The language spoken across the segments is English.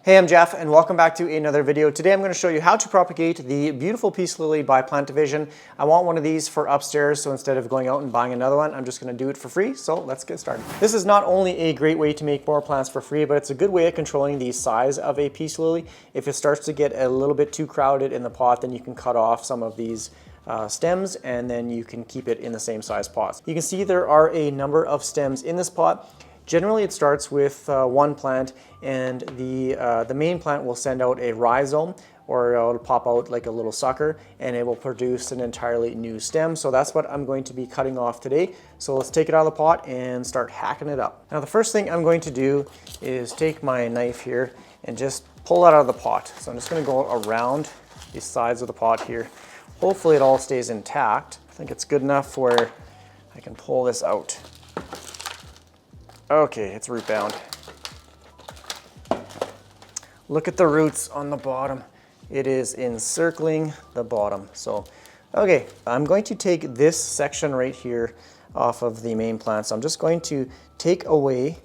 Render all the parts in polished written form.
Hey, I'm Jeff and welcome back to another video. Today I'm going to show you how to propagate the beautiful peace lily by plant division. I want one of these for upstairs, so instead of going out and buying another one, I'm just going to do it for free. So let's get started. This is not only a great way to make more plants for free, but it's a good way of controlling the size of a peace lily. If it starts to get a little bit too crowded in the pot, then you can cut off some of these stems and then you can keep it in the same size pots. You can see there are a number of stems in this pot. Generally, it starts with one plant, and the main plant will send out a rhizome, or it'll pop out like a little sucker, and it will produce an entirely new stem. So that's what I'm going to be cutting off today. So let's take it out of the pot and start hacking it up. Now, the first thing I'm going to do is take my knife here and just pull that out of the pot. So I'm just going to go around the sides of the pot here. Hopefully it all stays intact. I think it's good enough where I can pull this out. Okay, it's root bound. Look at the roots on the bottom. It is encircling the bottom. So, okay, I'm going to take this section right here off of the main plant. So I'm just going to take away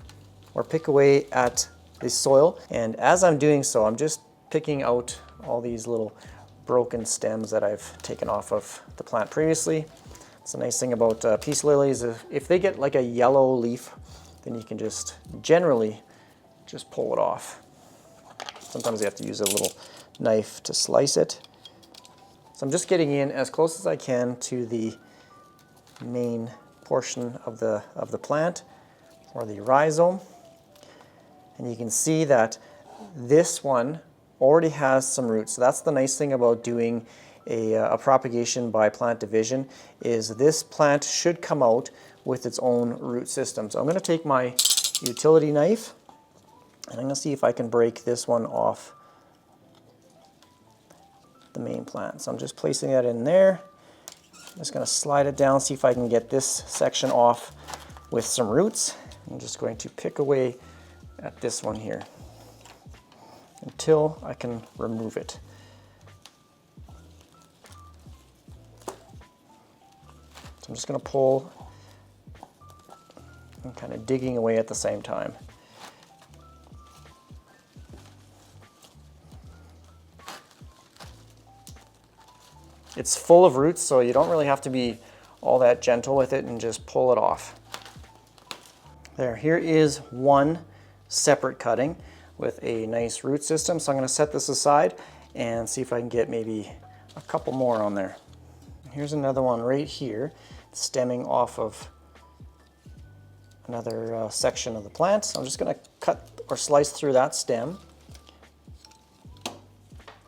or pick away at the soil. And as I'm doing so, I'm just picking out all these little broken stems that I've taken off of the plant previously. It's a nice thing about peace lilies. If they get like a yellow leaf, then you can just generally just pull it off. Sometimes you have to use a little knife to slice it. So I'm just getting in as close as I can to the main portion of the plant, or the rhizome. And you can see that this one already has some roots. So that's the nice thing about doing a propagation by plant division, is this plant should come out with its own root system. So I'm going to take my utility knife and I'm going to see if I can break this one off the main plant. So I'm just placing that in there. I'm just going to slide it down, see if I can get this section off with some roots. I'm just going to pick away at this one here until I can remove it. So I'm just going to pull and kind of digging away at the same time. It's full of roots, so you don't really have to be all that gentle with it and just pull it off. There, here is one separate cutting with a nice root system. So I'm going to set this aside and see if I can get maybe a couple more on there. Here's another one right here, stemming off of another section of the plant. So I'm just going to cut or slice through that stem.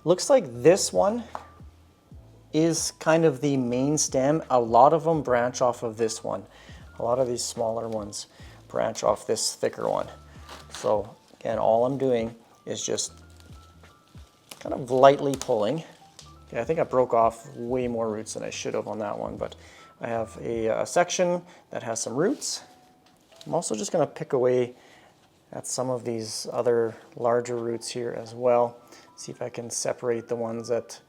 Looks like this one is kind of the main stem. A lot of them branch off of this one. A lot of these smaller ones branch off this thicker one. So again, all I'm doing is just kind of lightly pulling. Okay, I think I broke off way more roots than I should have on that one, but I have a section that has some roots. I'm also just going to pick away at some of these other larger roots here as well. See if I can separate the ones that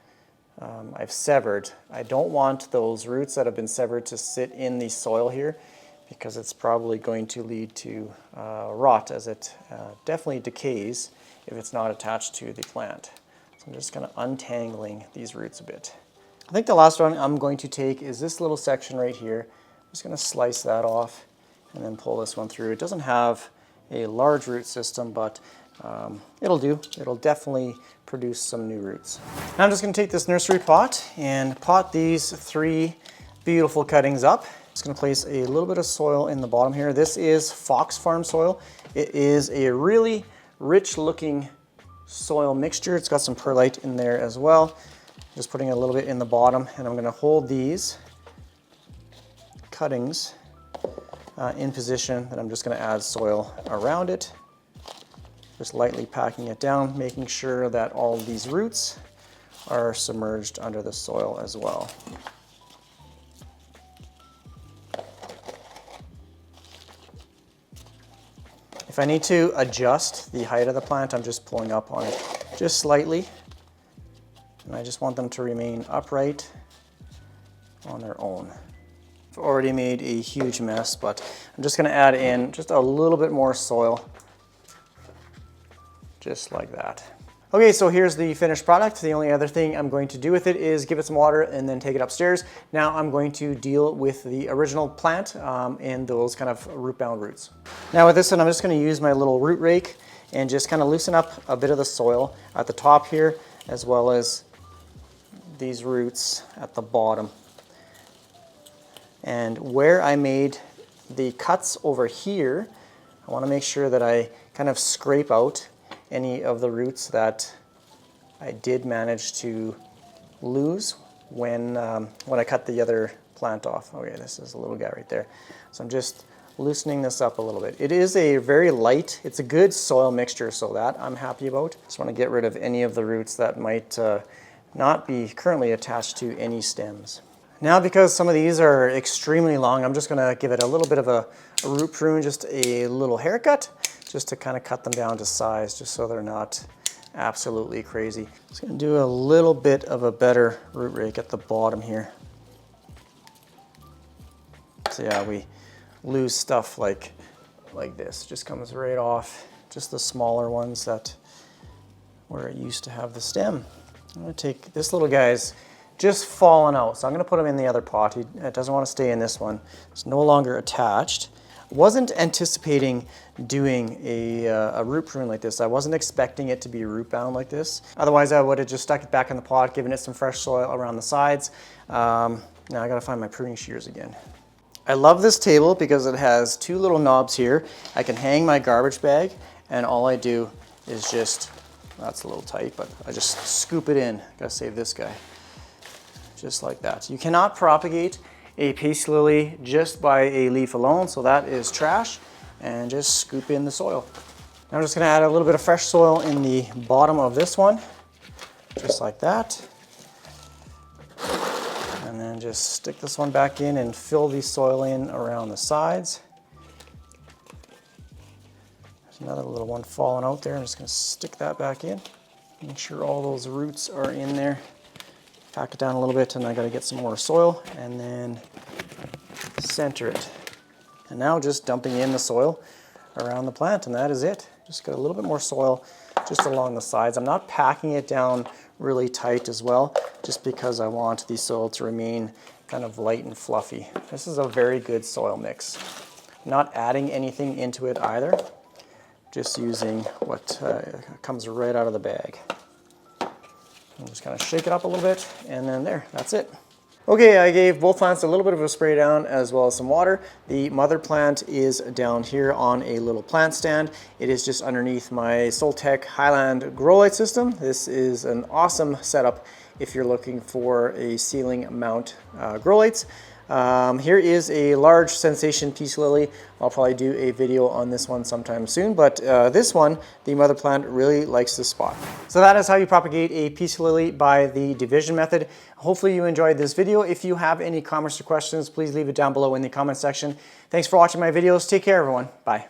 I've severed. I don't want those roots that have been severed to sit in the soil here, because it's probably going to lead to rot, as it definitely decays if it's not attached to the plant. So I'm just kind of untangling these roots a bit. I think the last one I'm going to take is this little section right here. I'm just going to slice that off and then pull this one through. It doesn't have a large root system, but it'll do. It'll definitely produce some new roots. Now I'm just going to take this nursery pot and pot these three beautiful cuttings up. Just going to place a little bit of soil in the bottom here. This is Fox Farm soil. It is a really rich looking soil mixture. It's got some perlite in there as well. Just putting a little bit in the bottom, and I'm going to hold these cuttings in position, and I'm just going to add soil around it. Just lightly packing it down, making sure that all these roots are submerged under the soil as well. If I need to adjust the height of the plant, I'm just pulling up on it just slightly. And I just want them to remain upright on their own. I've already made a huge mess, but I'm just going to add in just a little bit more soil just like that. Okay, so here's the finished product. The only other thing I'm going to do with it is give it some water and then take it upstairs. Now I'm going to deal with the original plant and those kind of root-bound roots. Now with this one, I'm just going to use my little root rake and just kind of loosen up a bit of the soil at the top here, as well as these roots at the bottom. And where I made the cuts over here, I want to make sure that I kind of scrape out any of the roots that I did manage to lose when I cut the other plant off. Okay, this is a little guy right there. So I'm just loosening this up a little bit. It is a very light, it's a good soil mixture, so that I'm happy about. Just want to get rid of any of the roots that might not be currently attached to any stems. Now, because some of these are extremely long, I'm just going to give it a little bit of a root prune, just a little haircut, just to kind of cut them down to size, just so they're not absolutely crazy. Just going to do a little bit of a better root rake at the bottom here. So yeah, we lose stuff like this. Just comes right off, just the smaller ones that where it used to have the stem. I'm going to take this little guy's just fallen out, so I'm going to put him in the other pot. It doesn't want to stay in this one. It's no longer attached. Wasn't anticipating doing a root prune like this. I wasn't expecting it to be root bound like this. Otherwise I would have just stuck it back in the pot, given it some fresh soil around the sides. Now I gotta find my pruning shears again. I love this table because it has two little knobs here. I can hang my garbage bag, and all I do is just, that's a little tight, but I just scoop it in. Gotta save this guy. Just like that. You cannot propagate a peace lily just by a leaf alone, so that is trash, and just scoop in the soil. Now I'm just going to add a little bit of fresh soil in the bottom of this one, just like that, and then just stick this one back in and fill the soil in around the sides. There's another little one falling out there. I'm just going to stick that back in, make sure all those roots are in there. Pack it down a little bit, and I got to get some more soil, and then center it. And now just dumping in the soil around the plant, and that is it. Just got a little bit more soil just along the sides. I'm not packing it down really tight as well, just because I want the soil to remain kind of light and fluffy. This is a very good soil mix. I'm not adding anything into it either, just using what comes right out of the bag. I'm just kind of shake it up a little bit, and then there, that's it. Okay, I gave both plants a little bit of a spray down as well as some water. The mother plant is down here on a little plant stand. It is just underneath my Soltech Highland grow light system. This is an awesome setup if you're looking for a ceiling mount grow lights. Here is a large Sensation Peace Lily. I'll probably do a video on this one sometime soon, but this one, the mother plant really likes this spot. So that is how you propagate a Peace Lily by the division method. Hopefully you enjoyed this video. If you have any comments or questions, please leave it down below in the comment section. Thanks for watching my videos. Take care, everyone. Bye.